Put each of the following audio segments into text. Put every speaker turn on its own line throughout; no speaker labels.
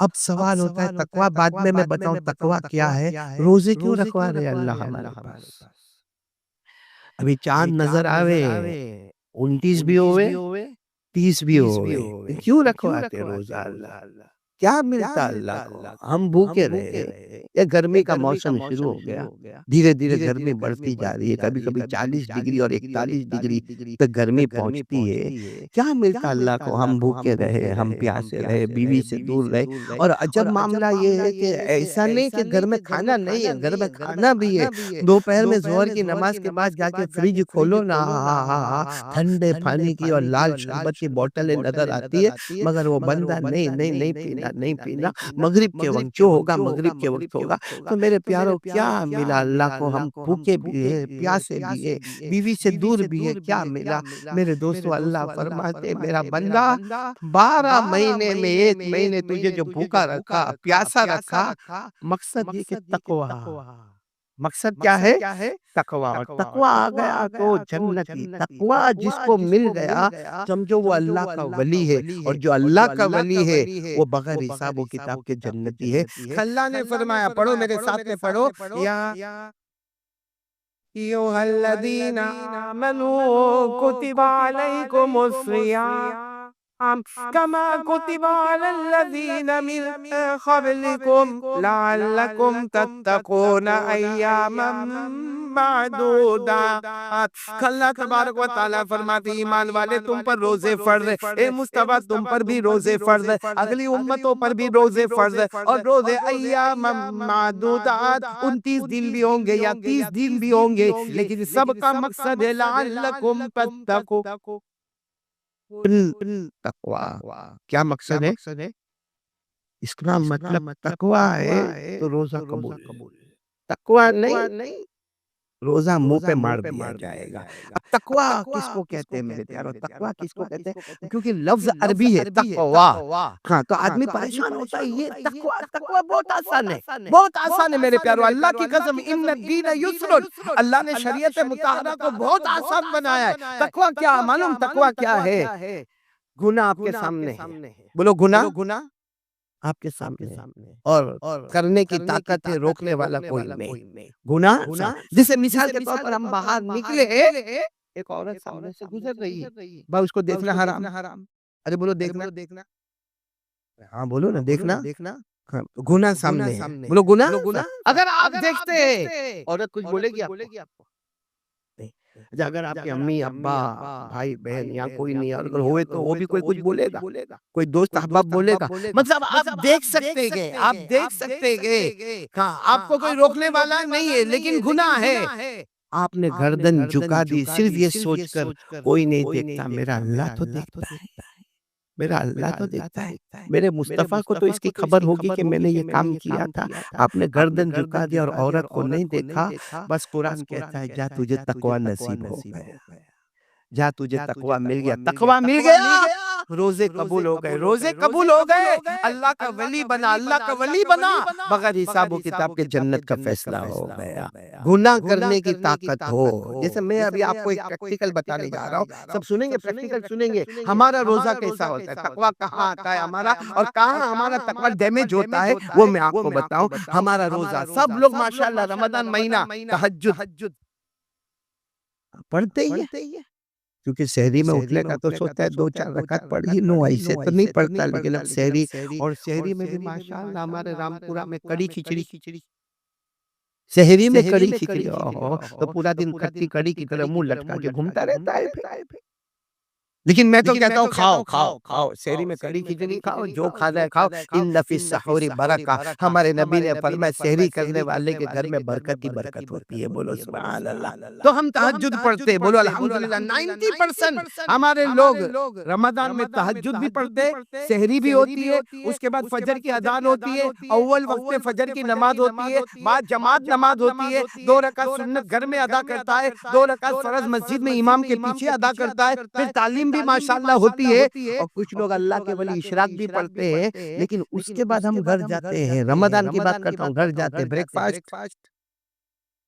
اب سوال ہوتا ہے تقوی بعد میں بتاؤں تقوی کیا ہے، روزے کیوں رکھوا رہے اللہ ہمارے پاس؟ ابھی چاند نظر آوے 29 بھی ہوئے 30 بھی ہوئے، کیوں رکھواتے روزہ اللہ؟ کیا ملتا اللہ کو؟ ہم بھوکے رہے، یہ گرمی کا موسم شروع ہو گیا، دھیرے دھیرے گرمی بڑھتی جا رہی ہے، کبھی کبھی 40 ڈگری اور 41 ڈگری تک گرمی پہنچتی ہے۔ کیا ملتا اللہ کو؟ ہم بھوکے رہے، ہم پیاسے رہے، بیوی سے دور رہے۔ اور عجب معاملہ یہ ہے کہ ایسا نہیں کہ گھر میں کھانا نہیں ہے، گھر میں کھانا بھی ہے۔ دوپہر میں ظہر کی نماز کے بعد جا کے فریج کھولو نا، ٹھنڈے پانی کی اور لال شربت کی بوتلیں نظر آتی ہے، مگر وہ بندہ نہیں پینا، نہیں پینا۔ مغرب کے وقت جو ہوگا، مغرب کے وقت ہوگا۔ تو میرے پیاروں کیا ملا اللہ کو؟ ہم بھوکے بھی ہے، پیاسے بھی ہے، بیوی سے دور بھی ہے، کیا ملا؟ میرے دوستو اللہ فرماتے میرا بندہ 12 مہینے میں 1 مہینے تجھے جو بھوکا رکھا، پیاسا رکھا، مقصد یہ کہ تقوی۔ مقصد کیا ہے؟ تقوی۔ اور تقوی آ گیا تو جنتی۔ تقوی جس کو مل گیا سمجھو وہ اللہ کا ولی ہے، اور جو اللہ کا ولی ہے وہ بغیر حساب و کتاب کے جنتی ہے۔ اللہ نے فرمایا، پڑھو میرے ساتھ میں پڑھو، یا ایھا الذین آمنوا کتب علیکم الصیام کما کتب علی الذین من قبلکم لعلکم تتقون ایاما معدودات۔ اللہ تبارک و تعالیٰ فرماتے ایمان والے تم پر روزے فرض ہے، اے مصطفیٰ تم پر بھی روزے فرض ہے، اگلی امتوں پر بھی روزے فرض ہے، اور روزے ایام معدودات 29 دن بھی ہوں گے یا 30 دن بھی ہوں گے، لیکن سب کا مقصد ہے لعلکم تتقون۔ تقوی کیا مقصد ہے؟ اس کا مطلب تقوی ہے تو روزہ قبول، تقوی نہیں روزہ منہ پہ مار دیا جائے گا۔ اب تقوی کس کو کہتے ہیں میرے پیارو؟ تقوی کس کو کہتے ہیں؟ کیونکہ لفظ عربی ہے تقوی، ہاں تو آدمی پریشان ہوتا ہے، یہ تقوی بہت آسان ہے، بہت آسان ہے میرے پیارو، اللہ کی قسم ان الدین یسر، اللہ نے شریعت مطہرہ کو بہت آسان بنایا ہے۔ تقوی کیا معلوم؟ تقوی کیا ہے؟ گناہ آپ کے سامنے ہے، بولو گناہ آپ کے سامنے، اور کرنے کی طاقت ہے، روکنے والا کوئی نہیں۔ گناہ جسے مثال کے طور پر ہم باہر نکلے، ایک عورت سامنے سے گزر رہی ہے، بھائی اس کو دیکھنا حرام، ارے بولو دیکھنا، ہاں بولو نا دیکھنا، گناہ سامنے ہے، بولو گناہ۔ اگر آپ دیکھتے عورت کچھ بولے گی آپ کو؟ اگر آپ کے امی ابا بھائی بہن یا کوئی نہیں، اگر ہوئے تو وہ بھی کوئی کچھ بولے گا، کوئی دوست احباب بولے گا، مطلب آپ دیکھ سکتے گے، آپ دیکھ سکتے گے، آپ کو کوئی روکنے والا نہیں ہے، لیکن گناہ ہے۔ آپ نے گردن جھکا دی صرف یہ سوچ کر کوئی نہیں دیکھتا، میرا اللہ تو دیکھتا ہے، میرا اللہ تو دیکھتا ہے، میرے مصطفیٰ کو تو اس کی خبر ہوگی کہ میں نے یہ کام کیا تھا۔ آپ نے گردن جھکا دیا اور عورت کو نہیں دیکھا، بس قرآن کہتا ہے جا تجھے تقوی نصیب ہو گیا، جا تجھے تقوی مل گیا، تقوی مل گیا، روزے قبول ہو گئے، روزے قبول ہو گئے، اللہ کا ولی بنا، اللہ کا ولی بنا، بغیر حساب و کتاب کے جنت کا فیصلہ ہو گیا۔ گناہ کرنے کی طاقت ہو، جیسے میں ابھی آپ کو ایک پریکٹیکل بتانے جا رہا ہوں، سب سنیں گے، پریکٹیکل سنیں گے، ہمارا روزہ کیسا ہوتا ہے، تقوی کہاں آتا ہے ہمارا، اور کہاں ہمارا تقوی ڈیمیج ہوتا ہے، وہ میں آپ کو بتاؤں۔ ہمارا روزہ، سب لوگ ماشاءاللہ رمضان مہینہ تہجد پڑھتے ہی ہیں، کیونکہ سحری میں اٹھنے کا تو سوچتا ہے 2-4 رکعت پڑھ ہی لوں، ایسے تو نہیں پڑھتا، لیکن اب سحری، اور سحری میں بھی ماشاءاللہ ہمارے رامپورہ میں کڑی کھچڑی، سحری میں کڑی کھچڑی، تو پورا دن کھٹی کڑی کی طرح منہ لٹکا کے گھومتا رہتا ہے پھر۔ لیکن میں تو کہتا ہوں کھاؤ، سحری میں کڑی کھچڑی کھاؤ، جو کھانا ہے کھاؤ، ان فی السحور برکہ، ہمارے نبی نے فرمایا سحری کرنے والے کے گھر میں برکت ہی برکت ہوتی ہے، بولو سبحان اللہ۔ تو ہم تہجد پڑھتے، بولو الحمدللہ، 90% ہمارے لوگ رمضان میں تہجد بھی پڑھتے، سحری بھی ہوتی ہے، اس کے بعد فجر کی اذان ہوتی ہے، اول وقت فجر کی نماز ہوتی ہے، بعد جماعت نماز ہوتی ہے، 2 رکعت سنت گھر میں ادا کرتا ہے، 2 رکعت فرض مسجد میں امام کے پیچھے ادا کرتا ہے، پھر تعلیم بھی ماشاءاللہ ہوتی ہے، اور کچھ لوگ اللہ کے ولی اشراق بھی پڑھتے ہیں، لیکن اس کے بعد ہم گھر جاتے ہیں، رمضان کی بات کرتا ہوں، گھر جاتے ہیں، بریک فاسٹ،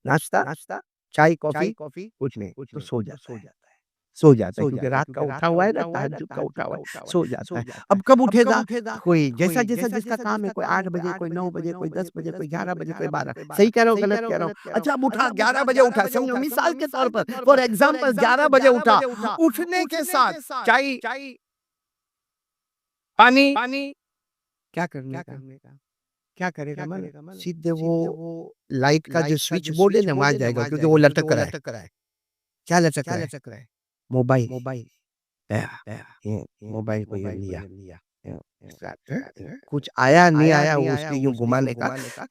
ناشتہ، چائے کافی کچھ نہیں، تو سو جاتا ہے۔ سو جاتا ہے کیونکہ رات کا اٹھا ہوا ہے نا، تہجد کا اٹھا ہوا ہے، سو جاتا ہے. اب کب اٹھے گا؟ کوئی جیسا جیسا جس کا کام ہے، کوئی 8 بجے، کوئی 9 بجے، کوئی 10 بجے، کوئی 11 بجے، کوئی 12. صحیح کہہ رہا ہوں غلط کہہ رہا ہوں؟ اچھا اب اٹھا 11 بجے اٹھا، سمجھو مثال کے طور پر فار ایگزامپل 11 بجے اٹھا. اٹھنے کے ساتھ چائے پانی کیا کرنے کا؟ کیا کرے گا؟ سیدھے وہ لائٹ کا جو سوئچ بورڈ ہے نا وہاں جائے گا، کیونکہ وہ لٹک رہا ہے. کیا لٹک رہا ہے؟ موبائل. موبائل کو یہ لیا، کچھ آیا نہیں آیا وہ اس کے یوں گھمانے کا.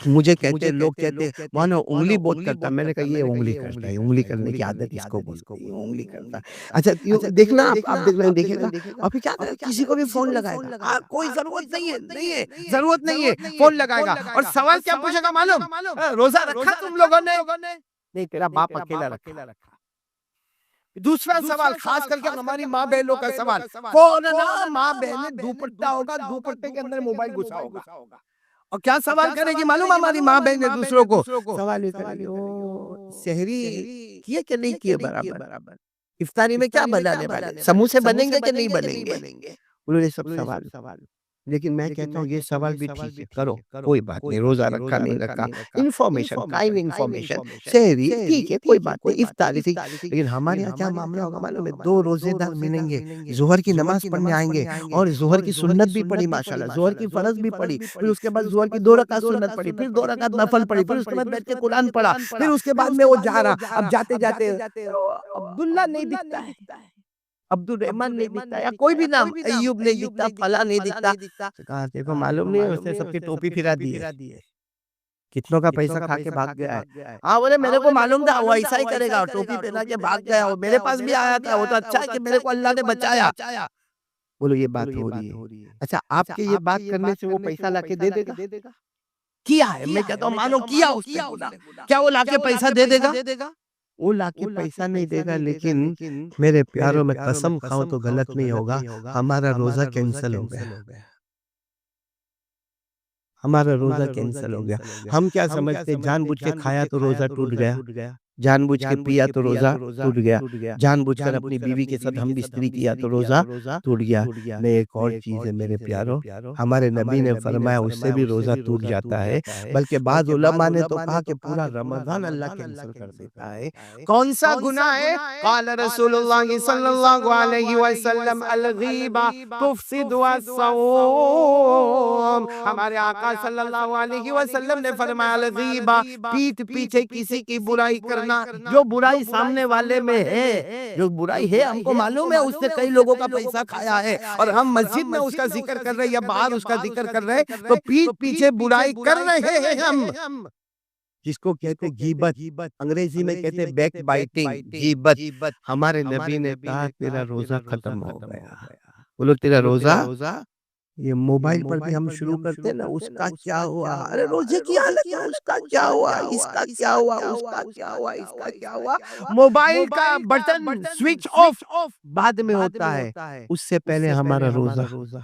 مجھے کہتے لوگ کہتے مانو انگلی بہت کرتا. میں نے کہا یہ انگلی کرتا ہے، انگلی کرنے کی عادت اس کو بولتے ہیں، انگلی کرتا. اچھا دیکھنا آپ دیکھیں گا اور پھر کیا کرے، کسی کو بھی فون لگائے گا. کوئی ضرورت نہیں ہے، ضرورت نہیں ہے، فون لگائے گا اور سوال کیا پوچھے گا معلوم؟ روزہ رکھا تم لوگوں نے؟ نہیں، تیرا باپ اکیلا رکھا. دوسرا سوال خاص کر کے ہماری ماں بہنوں کا سوال، فوراً ماں بہنیں دوپٹہ ہوگا، دوپٹے کے اندر موبائل گھسا ہوگا. اور کیا سوال کرے گی معلوم ہماری ماں بہنیں دوسروں کو؟ سوال یہ کرے گی سحری کیے کہ نہیں کیے برابر؟ افطاری میں کیا بنانے والے؟ سموسے بنیں گے کہ نہیں بنیں گے؟ انہوں نے سب سوال. لیکن میں کہتا ہوں یہ سوال بھی ٹھیک ہے، کرو کوئی بات نہیں، روزہ رکھا نہیں رکھا، انفارمیشن قائم انفارمیشن سحری ٹھیک ہے، کوئی بات نہیں، افطاری ٹھیک. لیکن ہمارے یہاں کیا معاملہ ہوگا معلوم ہے؟ 2 روزے دار ملیں گے، ظہر کی نماز پڑھنے آئیں گے اور ظہر کی سنت بھی پڑھی ماشاءاللہ، ظہر کی فرض بھی پڑھی، پھر اس کے بعد ظہر کی 2 رکعت سنت پڑھی، پھر 2 رکعت نفل پڑھی، پھر اس کے بعد بیٹھ کے قرآن پڑھا، پھر اس کے بعد میں وہ جا رہا. اب جاتے جاتے عبداللہ نہیں دکھتا ہے، عبد الرحمن نہیں دکھتا، یا کوئی بھی نام، ایوب نہیں دکھتا، فلاں نہیں دکھتا. کہا دیکھو معلوم نہیں ہے، اس نے سب کی ٹوپی پھرا دی ہے، کتنوں کا پیسہ کھا کے بھاگ گیا ہے. ہاں بولے میرے کو معلوم تھا وہ ایسا ہی کرے گا، ٹوپی پہنا کے بھاگ گیا، وہ میرے پاس بھی آیا تھا، وہ تو اچھا ہے کہ میرے کو اللہ نے بچایا. بولو یہ بات ہو رہی ہے. اچھا آپ کے یہ بات کرنے سے وہ پیسہ لا کے دے دے گا؟ کیا ہے، میں کہتا ہوں مانو کیا اس نے گناہ، کیا وہ لا کے پیسہ دے دے گا؟ وہ لا کے پیسہ نہیں دے گا، لیکن میرے پیاروں میں قسم کھاؤں تو غلط نہیں ہوگا، ہمارا روزہ کینسل ہو گیا، ہمارا روزہ کینسل ہو گیا. ہم کیا سمجھتے جان بوجھ کے کھایا تو روزہ ٹوٹ گیا، جان بوجھ کے پیا تو روزہ ٹوٹ گیا، جان بوجھ کر اپنی بیوی کے ساتھ ہم بستری کیا تو روزہ ٹوٹ گیا. نہیں، ایک اور چیز ہے میرے پیاروں، ہمارے نبی نے فرمایا اس سے بھی روزہ ٹوٹ جاتا ہے. بلکہ بعض علماء نے تو کہا کہ پورا رمضان اللہ کینسل کر دیتا ہے. کون سا گناہ ہے؟ قال رسول اللہ صلی اللہ علیہ وسلم الغیبہ تفسد الصوم. ہمارے آقا صلی اللہ علیہ وسلم نے فرمایا الغیبہ، پیٹھ پیچھے کسی کی برائی کرنا. جو برائی سامنے والے میں ہے، جو برائی ہے ہم کو معلوم ہے، اس سے کئی لوگوں کا پیسہ کھایا ہے اور ہم مسجد میں اس کا ذکر کر رہے ہیں یا باہر اس کا ذکر کر رہے ہیں، تو پیٹھ پیچھے برائی کر رہے ہیں ہم، جس کو کہتے غیبت، انگریزی میں کہتے بیک بائٹنگ، غیبت. ہمارے نبی نے کہا تیرا روزہ ختم ہو گیا. بولو تیرا روزہ. یہ موبائل پر بھی ہم شروع کرتے ہیں نا، اس کا کیا ہوا، ارے روزے کی حالت میں اس کا کیا ہوا، اس کا کیا ہوا، اس کا کیا ہوا، اس کا کیا ہوا. موبائل کا بٹن سوئچ آف بعد میں ہوتا ہے، اس سے پہلے ہمارا روزہ.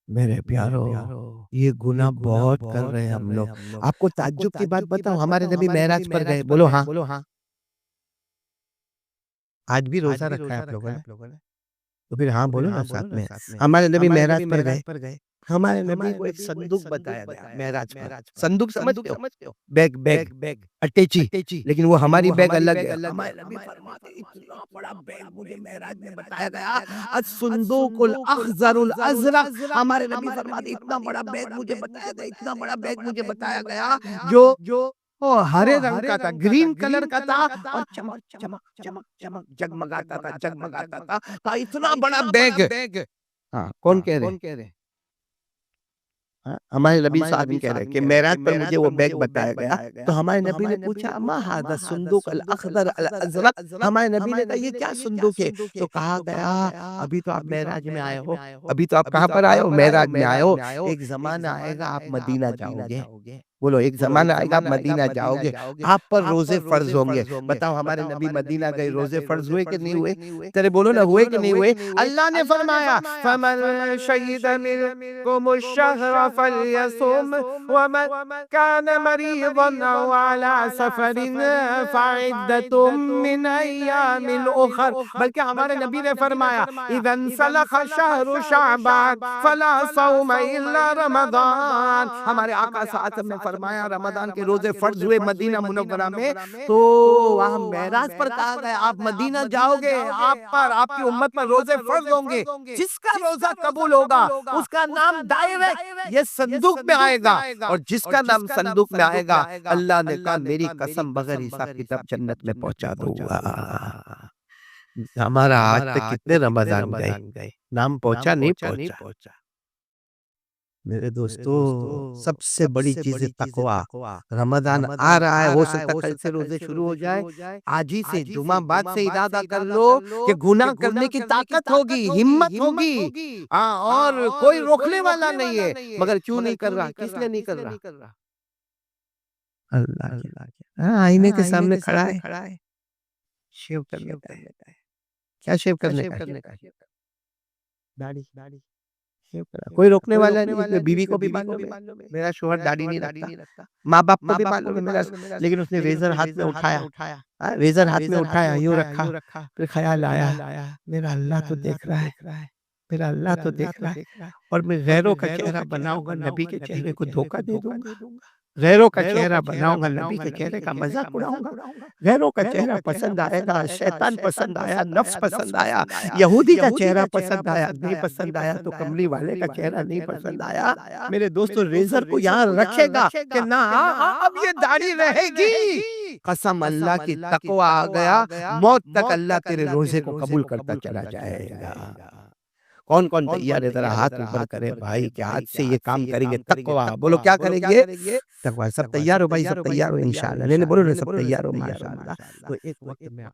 میرے پیارو یہ گناہ بہت کر رہے ہیں ہم لوگ. آپ کو تعجب کی بات بتاؤں، ہمارے نبی معراج پر گئے، بولو ہاں. آج بھی روزہ رکھا ہے آپ لوگوں نے؟ تو پھر ہاں بولو نا ساتھ میں. ہمارے نبی معراج پر گئے، ہمارے نبی کو ایک صندوق بتایا گیا معراج پر. صندوق سمجھتے ہو؟ بیگ اٹیچی، لیکن وہ ہماری بیگ الگ ہے. ہمارے نبی فرماتے اتنا بڑا بیگ مجھے معراج میں بتایا گیا، الصندوق الاخضر الازرق. ہمارے نبی فرماتے اتنا بڑا بیگ مجھے بتایا گیا، اتنا بڑا بیگ مجھے بتایا گیا جو ہرے رنگ کا تھا، گرین کلر کا تھا اور چمک چمک چمک چمک جگمگاتا تھا اتنا بڑا بیگ. ہاں کون کہہ رہے؟ ہمارے نبی صلی اللہ علیہ وسلم کہہ رہے کہ معراج پر مجھے وہ بیگ بتایا گیا. تو ہمارے نبی نے پوچھا ما ھذا الصندوق الاخضر الازرق. ہمارے نبی نے کہا یہ کیا صندوق ہے؟ تو کہا گیا ابھی تو آپ معراج میں آئے ہو، ابھی تو آپ کہاں پر آئے ہو؟ معراج میں آئے ہو. ایک زمانہ آئے گا آپ مدینہ جاؤ گے، بولو ایک زمانہ آئے گا آپ مدینہ جاؤ گے آپ پر روزے فرض ہوں گے. بتاؤ ہمارے نبی مدینہ گئے روزے فرض ہوئے کہ نہیں ہوئے؟ تیرے بولو نا ہوئے کہ نہیں ہوئے؟ اللہ نے فرمایا فَمَن شَهِدَ مِنْكُمُ الشَّهْرَ فَلْيَصُمْ وَمَن كَانَ مَرِيضًا أَوْ عَلَى سَفَرٍ فَعِدَّةٌ مِّنْ أَيَّامٍ أُخَرَ. بلکہ ہمارے نبی نے فرمایا اِذَا انسلخ شَهْرُ شَعْبَانَ فَلَا صَوْمَ إِلَّا رَمَضَانَ. ہمارے آقا صلی اللہ علیہ وسلم نے فرمایا رمضان کے روزے فرض ہوئے مدینہ منورہ میں تو وہاں معراج پر کہا گیا آپ مدینہ جاؤ گے آپ پر آپ کی امت پر روزے فرض ہوں گے. جس کا روزہ قبول ہوگا اس کا نام ڈائریکٹ یہ صندوق میں آئے گا اور جس کا نام صندوق میں آئے گا اللہ نے کہا میری قسم بغیر حساب کتاب جنت میں پہنچا دوں گا. ہمارا آج تک کتنے رمضان گئے نام پہنچا نہیں پہنچا. میرے دوستو سب سے بڑی چیز ہے تقوی. رمضان آ رہا ہے ہو سکتا ہے کل سے روزے شروع ہو جائے آج ہی سے جمعہ بعد سے ارادہ کر لو کہ گناہ کرنے کی طاقت ہوگی ہمت ہوگی اور کوئی روکنے والا نہیں ہے. مگر کیوں نہیں کر رہا کس لیے نہیں کر رہا؟ اللہ آئینے کے سامنے کھڑا ہے شیو کر لیتا ہے. کیا شیو کرنے کا؟ داڑھی. کوئی روکنے والا نہیں. بیوی کو بھی معلوم ہے میرا شوہر داڑھی نہیں رکھتا ماں باپ کو بھی معلوم ہے میرا لیکن اس نے ریزر ہاتھ میں اٹھایا یوں رکھا پھر خیال آیا میرا اللہ تو دیکھ رہا ہے اور میں غیروں کا چہرہ بناؤں گا نبی کے چہرے کو دھوکہ دے دوں گا. غیروں کا چہرہ بناؤں گا نبی کے چہرے کا مذاق اڑاؤں گا. غیروں کا چہرہ پسند آئے گا شیطان پسند آیا نفس پسند آیا یہودی کا چہرہ پسند آیا نہیں پسند آیا تو کملی والے کا چہرہ نہیں پسند آیا. میرے دوستو ریزر کو یہاں رکھے گا کہ نہ اب یہ داڑھی رہے گی. قسم اللہ کی تقوی آ گیا موت تک اللہ تیرے روزے کو قبول کرتا چلا جائے گا. کون تیار ہے ذرا ہاتھ اوپر کرے بھائی کہ آج سے یہ کام کریں گے تقوی. بولو کیا کریں گے؟ تقوی. سب تیار ہو بھائی سب تیار ہو انشاءاللہ. نہیں بولو نا سب تیار ہو ماشاءاللہ. تو ایک وقت میں